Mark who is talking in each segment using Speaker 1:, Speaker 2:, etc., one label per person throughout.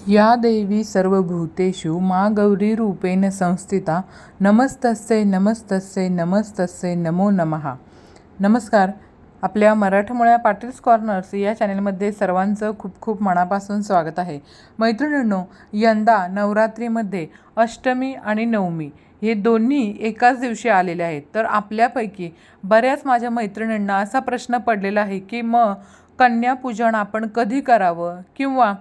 Speaker 1: या देवी सर्वभूतेषु मा गौरीरूपेण संस्थिता नमस्तस्यै नमस्तस्यै नमस्तस्यै नमो नमः. नमस्कार. आपल्या मराठमोळ्या पाटील्स कॉर्नर्स या चॅनलमध्ये सर्वांचं खूप खूप मनापासून स्वागत आहे. मैत्रिणींनो, यंदा नवरात्रीमध्ये अष्टमी आणि नवमी हे दोन्ही एकाच दिवशी आलेले आहेत. तर आपल्यापैकी बऱ्याच माझ्या मैत्रिणींना असा प्रश्न पडलेला आहे की मग कन्यापूजन आपण कधी करावं, किंवा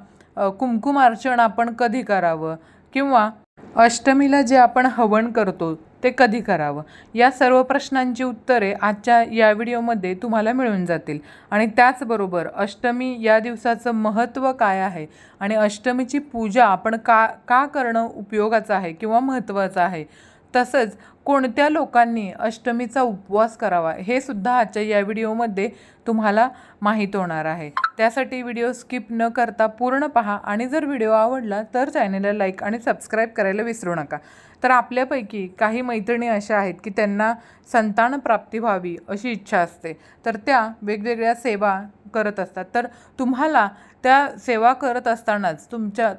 Speaker 1: कुंकुमार्चन आपण कधी करावं, किंवा अष्टमीला जे आपण हवन करतो ते कधी करावं. या सर्व प्रश्नांची उत्तरे आजच्या या व्हिडिओमध्ये तुम्हाला मिळून जातील. आणि त्याचबरोबर अष्टमी या दिवसाचं महत्त्व काय आहे आणि अष्टमीची पूजा आपण का का करणं उपयोगाचं आहे किंवा महत्त्वाचं आहे, तसंच कोणत्या लोकांनी अष्टमीचा उपवास करावा हे सुद्धा आजच्या या व्हिडिओमध्ये तुम्हाला माहीत होणार आहे. त्यासाठी व्हिडिओ स्किप न करता पूर्ण पहा आणि जर व्हिडिओ आवडला तर चॅनलला लाईक आणि सबस्क्राईब करायला विसरू नका. तर आपल्यापैकी काही मैत्रिणी अशा आहेत की त्यांना संतान प्राप्ती व्हावी अशी इच्छा असते, तर त्या वेगवेगळ्या सेवा करत असतात. तर तुम्हाला त्या सेवा करत असतानाच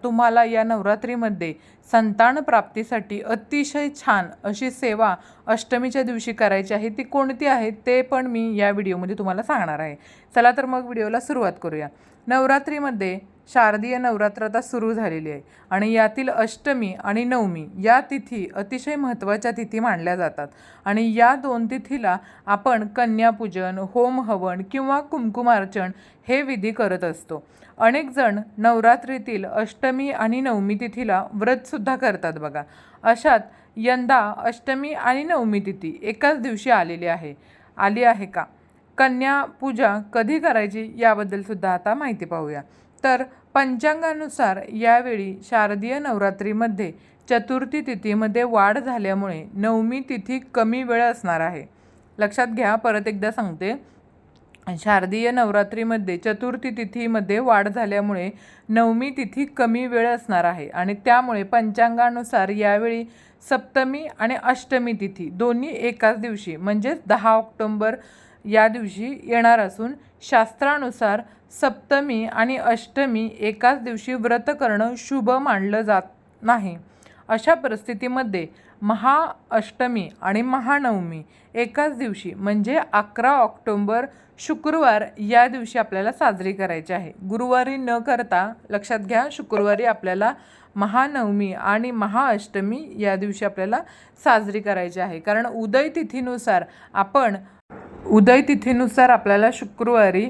Speaker 1: तुम्हाला या नवरात्रीमध्ये संतान प्राप्तीसाठी अतिशय छान अशी सेवा अष्टमीच्या दिवशी करायची आहे. ती कोणती आहे ते पण मी या व्हिडिओमध्ये तुम्हाला सांगणार आहे. चला तर मग व्हिडिओला सुरुवात करूया. नवरात्रीमध्ये शारदीय नवरात्र आता सुरू झालेली आहे आणि यातील अष्टमी आणि नवमी या तिथी अतिशय महत्त्वाच्या तिथी मानल्या जातात. आणि या दोन तिथीला आपण कन्यापूजन, होम हवन किंवा कुंकुमार्चन हे विधी करत असतो. अनेक जण नवरात्रीतील अष्टमी आणि नवमी तिथीला व्रतसुद्धा करतात बघा. अशात यंदा अष्टमी आणि नवमी तिथी एकाच दिवशी आली आहे का? कन्यापूजा कधी करायची याबद्दल सुद्धा आता माहिती पाहूया. तर पंचांगानुसार यावेळी शारदीय नवरात्रीमध्ये चतुर्थी तिथीमध्ये वाढ झाल्यामुळे नवमी तिथी कमी वेळ असणार आहे. लक्षात घ्या, परत एकदा सांगते. शारदीय नवरात्रीमध्ये चतुर्थी तिथीमध्ये वाढ झाल्यामुळे नवमी तिथी कमी वेळ असणार आहे आणि त्यामुळे पंचांगानुसार यावेळी सप्तमी आणि अष्टमी तिथी दोन्ही एकाच दिवशी म्हणजेच 10 ऑक्टोंबर या दिवशी येणार असून शास्त्रानुसार सप्तमी आणि अष्टमी एकाच दिवशी व्रत करणं शुभ मानलं जात नाही. अशा परिस्थितीमध्ये महाअष्टमी आणि महानवमी एकाच दिवशी म्हणजे 11 ऑक्टोंबर शुक्रवार या दिवशी आपल्याला साजरी करायची आहे. गुरुवारी न करता, लक्षात घ्या, शुक्रवारी आपल्याला महानवमी आणि महाअष्टमी या दिवशी आपल्याला साजरी करायची आहे. कारण उदय तिथीनुसार आपल्याला शुक्रवारी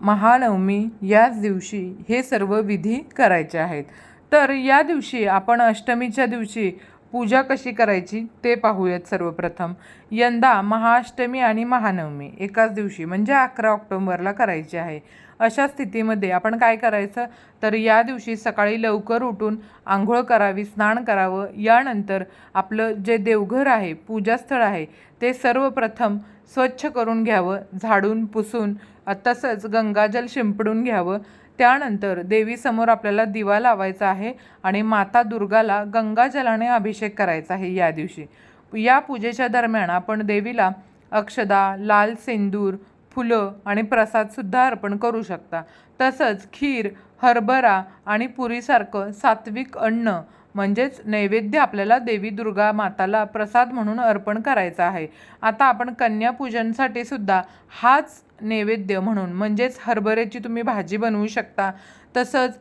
Speaker 1: महानवमी याच दिवशी हे सर्व विधी करायचे आहेत. तर या दिवशी आपण अष्टमीच्या दिवशी पूजा कशी करायची ते पाहूयात. सर्वप्रथम यंदा महाअष्टमी आणि महानवमी एकाच दिवशी म्हणजे 11 ऑक्टोंबरला करायची आहे. अशा स्थितीमध्ये आपण काय करायचं, तर या दिवशी सकाळी लवकर उठून आंघोळ करावी, स्नान करावं. यानंतर आपलं जे देवघर आहे, पूजास्थळ आहे, ते सर्वप्रथम स्वच्छ करून घ्यावं, झाडून पुसून, तसंच गंगाजल शिंपडून घ्यावं. त्यानंतर देवीसमोर आपल्याला दिवा लावायचा आहे आणि माता दुर्गाला गंगाजलाने अभिषेक करायचा आहे. या दिवशी या पूजेच्या दरम्यान आपण देवीला अक्षदा, लाल सेंदूर, फुलं आणि प्रसादसुद्धा अर्पण करू शकता. तसंच खीर, हरभरा आणि पुरीसारखं सात्विक अन्न म्हणजेच नैवेद्य आपल्याला देवी दुर्गा माताला प्रसाद म्हणून अर्पण करायचा आहे. आता आपण कन्यापूजनसाठी सुद्धा हाच नैवेद्य म्हणून म्हणजेच हरभऱ्याची तुम्ही भाजी बनवू शकता. तसंच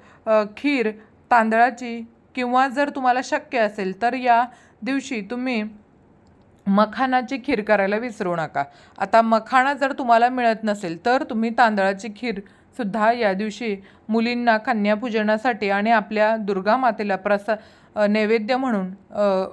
Speaker 1: खीर तांदळाची, किंवा जर तुम्हाला शक्य असेल तर या दिवशी तुम्ही मखानाची खीर करायला विसरू नका. आता मखाना जर तुम्हाला मिळत नसेल तर तुम्ही तांदळाची खीर सुद्धा या दिवशी मुलींना कन्यापूजनासाठी आणि आपल्या दुर्गा मातेला नैवेद्य म्हणून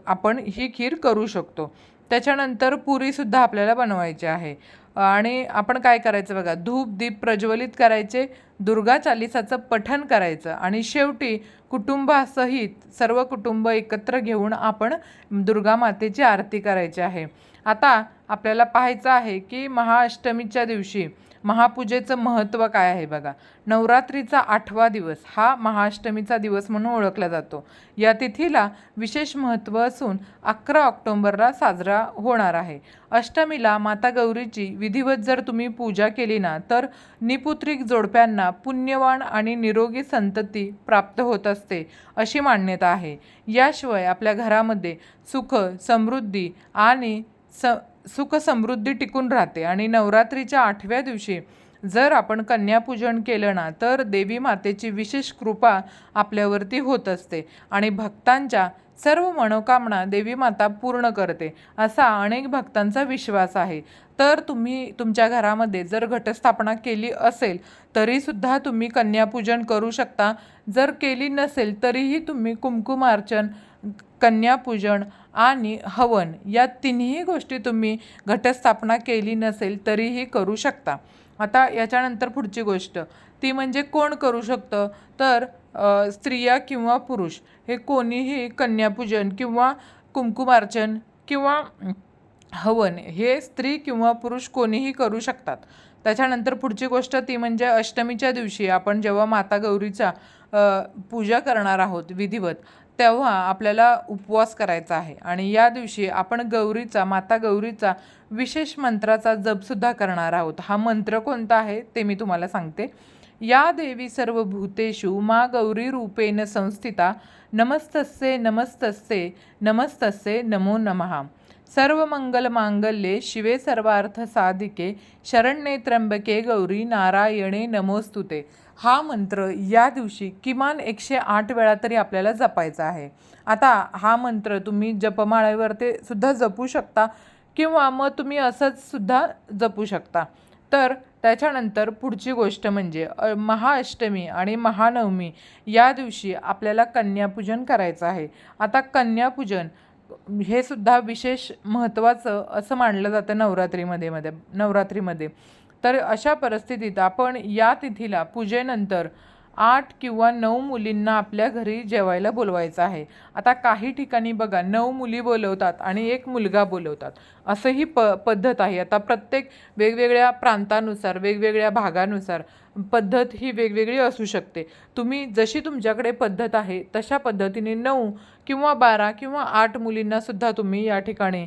Speaker 1: आपण ही खीर करू शकतो. त्याच्यानंतर पुरीसुद्धा आपल्याला बनवायची आहे. आणि आपण काय करायचं बघा, धूप दीप प्रज्वलित करायचे, दुर्गा चालिसाचं पठण करायचं आणि शेवटी कुटुंबासहित सर्व कुटुंब एकत्र घेऊन आपण दुर्गा मातेची आरती करायची आहे. आता आपल्याला पाहायचं आहे की महाअष्टमीच्या दिवशी महापूजेचं महत्त्व काय आहे बघा. नवरात्रीचा 8वा दिवस हा महाअष्टमीचा दिवस म्हणून ओळखला जातो. या तिथीला विशेष महत्त्व असून 11 ऑक्टोबरला साजरा होणार आहे. अष्टमीला माता गौरीची विधिवत जर तुम्ही पूजा केली ना तर निपुत्रिक जोडप्यांना पुण्यवान आणि निरोगी संतती प्राप्त होत असते अशी मान्यता आहे. याशिवाय आपल्या घरामध्ये सुख समृद्धी आणि सुख समृद्धी टिकून राहते. आणि नवरात्रीच्या 8व्या दिवशी जर आपण कन्यापूजन केलं ना तर देवी मातेची विशेष कृपा आपल्यावरती होत असते आणि भक्तांच्या सर्व मनोकामना देवी माता पूर्ण करते असा अनेक भक्तांचा विश्वास आहे. तर तुम्ही तुमच्या घरामध्ये जर घटस्थापना केली असेल तरीसुद्धा तुम्ही कन्यापूजन करू शकता. जर केली नसेल तरीही तुम्ही कुंकुमार्चन, कन्यापूजन आणि हवन या तिन्ही गोष्टी तुम्ही घटस्थापना केली नसेल तरीही करू शकता. आता याच्यानंतर पुढची गोष्ट ती म्हणजे कोण करू शकतं तर स्त्रिया किंवा पुरुष हे कोणीही कन्यापूजन किंवा कुंकुमार्चन किंवा हवन हे स्त्री किंवा पुरुष कोणीही करू शकतात. त्याच्यानंतर पुढची गोष्ट ती म्हणजे अष्टमीच्या दिवशी आपण जेव्हा माता गौरीचा पूजा करणार आहोत विधिवत तेव्हा आपल्याला उपवास करायचा आहे आणि या दिवशी आपण माता गौरीचा विशेष मंत्राचा जपसुद्धा करणार आहोत. हा मंत्र कोणता आहे ते मी तुम्हाला सांगते. या देवी सर्वभूतेषु मा गौरी रूपेण संस्थिता नमस्तस्ये नमस्तस्ये नमस्तस्ये नमो नमः. सर्वमंगलमांगल्ये शिवे सर्वार्थसाधिके शरण्ये त्र्यंबके गौरी नारायणे नमोस्तुते. हा मंत्र या दिवशी किमान 108 वेळा तरी आपल्याला जपायचा आहे. आता हा मंत्र तुम्ही जपमाळेवर ते सुद्धा जपू शकता किंवा मग तुम्ही असंच सुद्धा जपू शकता. तर त्याच्यानंतर पुढची गोष्ट म्हणजे महाअष्टमी आणि महानवमी या दिवशी आपल्याला कन्यापूजन करायचं आहे. आता कन्यापूजन हे सुद्धा विशेष महत्त्वाचं असं मानलं जातं नवरात्रीमध्ये. तर अशा परिस्थितीत आपण या तिथीला पूजेनंतर 8 किंवा 9 मुलींना आपल्या घरी जेवायला बोलवायचं आहे. आता काही ठिकाणी बघा 9 मुली बोलवतात आणि 1 मुलगा बोलवतात असंही पद्धत आहे. आता प्रत्येक वेगवेगळ्या प्रांतानुसार वेगवेगळ्या भागानुसार पद्धत ही वेगवेगळी असू शकते. तुम्ही जशी तुमच्याकडे पद्धत आहे तशा पद्धतीने 9 किंवा 12 किंवा 8 मुलींनासुद्धा तुम्ही या ठिकाणी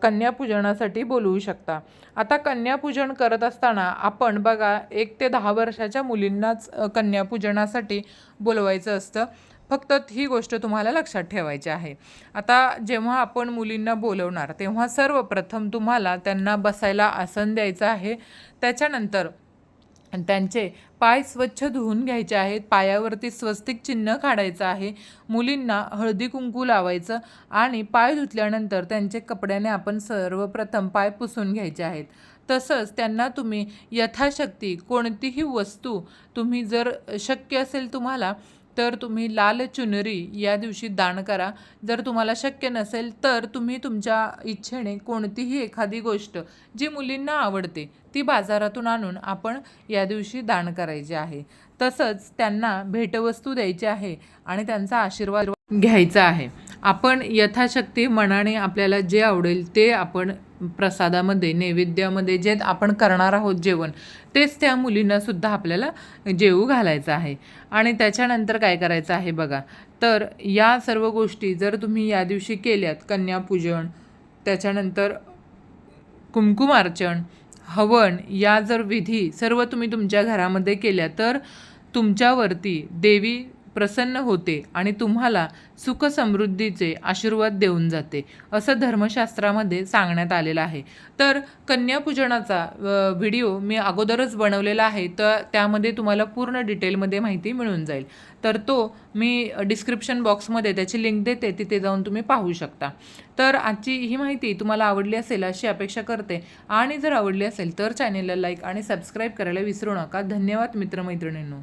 Speaker 1: कन्यापूजनासाठी बोलवू शकता. आता कन्यापूजन करत असताना आपण बघा 1 ते 10 वर्षाच्या मुलींनाच कन्यापूजनासाठी बोलवायचं असतं. फक्त ही गोष्ट तुम्हाला लक्षात ठेवायची आहे. आता जेव्हा आपण मुलींना बोलवणार तेव्हा सर्वप्रथम तुम्हाला त्यांना बसायला आसन द्यायचं आहे. त्याच्यानंतर त्यांचे पाय स्वच्छ धुवून घ्यायचे आहेत. पायावरती स्वस्तिक चिन्ह काढायचं आहे. मुलींना हळदी कुंकू लावायचं आणि पाय धुतल्यानंतर त्यांचे कपड्याने आपण सर्वप्रथम पाय पुसून घ्यायचे आहेत. तसंच त्यांना तुम्ही यथाशक्ती कोणतीही वस्तू तुम्ही जर शक्य असेल तुम्हाला तर तुम्ही लाल चुनरी या दिवशी दान करा. जर तुम्हाला शक्य नसेल तर तुम्ही तुमच्या इच्छेने कोणतीही एखादी गोष्ट जी मुलींना आवडते ती बाजारातून आणून आपण या दिवशी दान करायचे आहे. तसंच त्यांना भेटवस्तू द्यायची आहे आणि त्यांचा आशीर्वाद घ्यायचा आहे. आपण यथाशक्ती मनाने आपल्याला जे आवडेल ते आपण प्रसादामध्ये नैवेद्यामध्ये जे आपण करणार आहोत जेवण तेच त्या मुलींनासुद्धा आपल्याला जेवू घालायचं आहे. आणि त्याच्यानंतर काय करायचं आहे बघा. तर या सर्व गोष्टी जर तुम्ही या दिवशी केल्यात कन्यापूजन त्याच्यानंतर कुंकुमार्चन हवन या जर विधी सर्व तुम्ही तुमच्या घरामध्ये केल्या तर तुमच्यावरती देवी प्रसन्न होते आणि तुम्हाला सुख समृद्धीचे आशीर्वाद देऊन जाते असं धर्मशास्त्रामध्ये सांगण्यात आलेलं आहे. तर कन्यापूजनाचा व्हिडिओ मी अगोदरच बनवलेला आहे तर त्यामध्ये तुम्हाला पूर्ण डिटेलमध्ये माहिती मिळून जाईल. तर तो मी डिस्क्रिप्शन बॉक्समध्ये त्याची लिंक देते, तिथे जाऊन तुम्ही पाहू शकता. तर आजची ही माहिती तुम्हाला आवडली असेल अशी अपेक्षा करते आणि जर आवडली असेल तर चॅनेलला लाईक आणि सबस्क्राईब करायला विसरू नका. धन्यवाद मित्रमैत्रिणींनो.